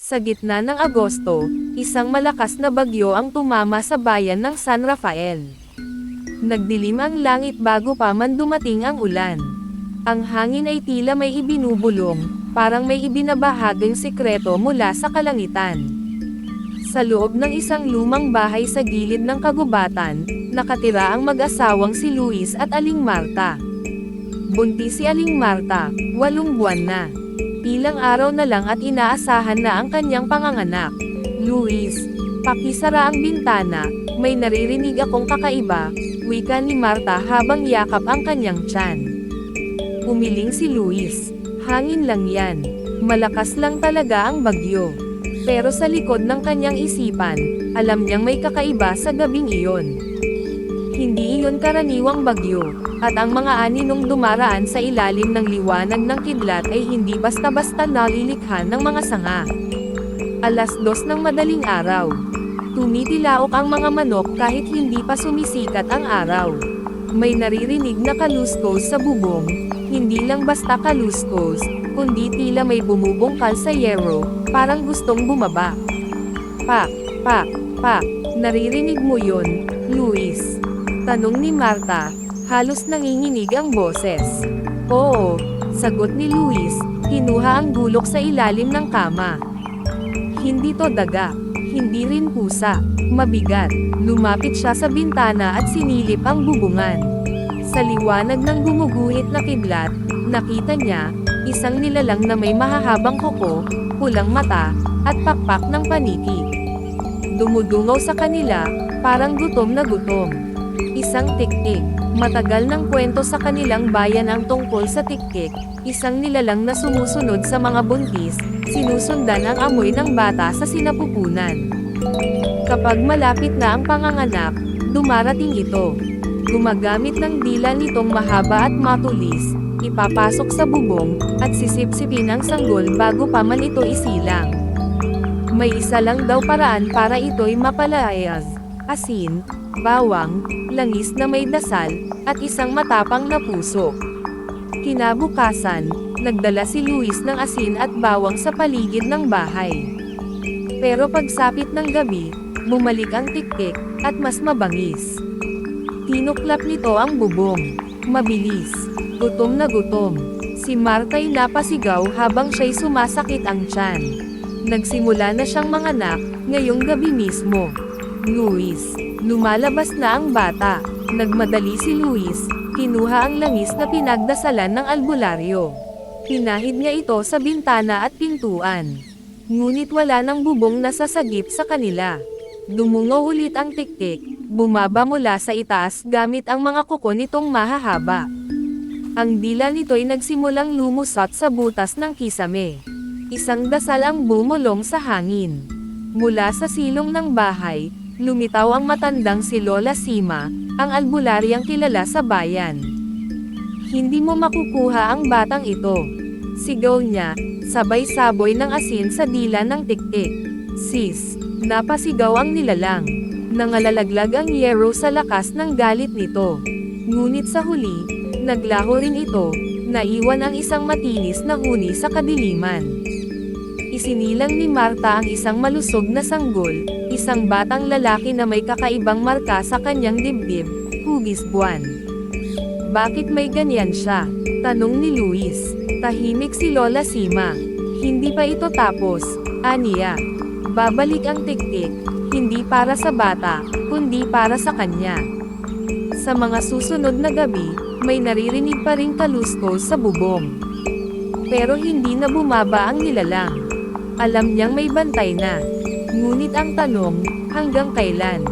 Sa gitna ng Agosto, isang malakas na bagyo ang tumama sa bayan ng San Rafael. Nagdilim ang langit bago pa man dumating ang ulan. Ang hangin ay tila may ibinubulong, parang may ibinabahaging sikreto mula sa kalangitan. Sa loob ng isang lumang bahay sa gilid ng kagubatan, nakatira ang mag-asawang si Luis at Aling Marta. Buntis si Aling Marta, 8 buwan na. Ilang araw na lang at inaasahan na ang kanyang panganganak. Luis, pakisara ang bintana, may naririnig akong kakaiba, wika ni Marta habang yakap ang kanyang tiyan. Umiling si Luis, hangin lang yan, malakas lang talaga ang bagyo. Pero sa likod ng kanyang isipan, alam niyang may kakaiba sa gabing iyon. Hindi iyon karaniwang bagyo, at ang mga aninong dumaraan sa ilalim ng liwanag ng kidlat ay hindi basta-basta nalilikha ng mga sanga. 2:00 ng madaling araw. Tumitilaok ang mga manok kahit hindi pa sumisikat ang araw. May naririnig na kaluskos sa bubong, hindi lang basta kaluskos, kundi tila may bumubungkal sa yero, parang gustong bumaba. Pak, pak, pak, naririnig mo yun, Luis? Tanong ni Marta, halos nanginginig ang boses. Oo, sagot ni Luis, kinuha ang gulok sa ilalim ng kama. Hindi to daga, hindi rin pusa, mabigat. Lumapit siya sa bintana at sinilip ang bubungan. Sa liwanag ng gumuguhit na kidlat, nakita niya, isang nilalang na may mahahabang kuko, pulang mata, at pakpak ng paniki. Dumudungaw sa kanila, parang gutom na gutom. Isang tiktik. Matagal ng kwento sa kanilang bayan ang tungkol sa tiktik, isang nilalang na sumusunod sa mga buntis, sinusundan ang amoy ng bata sa sinapupunan. Kapag malapit na ang panganganak, dumarating ito. Gumagamit ng dila nitong mahaba at matulis, ipapasok sa bubong, at sisipsipin ang sanggol bago pa man ito isilang. May isa lang daw paraan para ito'y mapalayas: asin, bawang, langis na may dasal, at isang matapang na puso. Kinabukasan, nagdala si Luis ng asin at bawang sa paligid ng bahay. Pero pagsapit ng gabi, bumalik ang tiktik, at mas mabangis. Tinuklap nito ang bubong. Mabilis. Gutom na gutom. Si Marta'y napasigaw habang siya'y sumasakit ang tiyan. Nagsimula na siyang manganak, ngayong gabi mismo. Luis. Lumalabas na ang bata. Nagmadali si Luis, kinuha ang langis na pinagdasalan ng albularyo. Pinahid niya ito sa bintana at pintuan. Ngunit wala nang bubong na sasagip sa kanila. Dumungaw ulit ang tiktik, bumaba mula sa itaas gamit ang mga kuko nitong mahahaba. Ang dila nito'y nagsimulang lumusot sa butas ng kisame. Isang dasal ang bumulong sa hangin. Mula sa silong ng bahay, lumitaw ang matandang si Lola Sima, ang albularyang kilala sa bayan. Hindi mo makukuha ang batang ito. Sigaw niya, sabay saboy ng asin sa dila ng tiktik. Sis, napasigaw ang nilalang. Nangalalaglag ang yero sa lakas ng galit nito. Ngunit sa huli, naglaho rin ito, naiwan ang isang matinis na huni sa kadiliman. Isinilang ni Marta ang isang malusog na sanggol, isang batang lalaki na may kakaibang marka sa kanyang dibdib, hugis buwan. Bakit may ganyan siya? Tanong ni Luis. Tahimik si Lola Sima. Hindi pa ito tapos, aniya. Babalik ang tiktik, hindi para sa bata, kundi para sa kanya. Sa mga susunod na gabi, may naririnig pa ring kaluskos sa bubong. Pero hindi na bumaba ang nilalang. Alam niyang may bantay na. Ngunit ang tanong, hanggang kailan?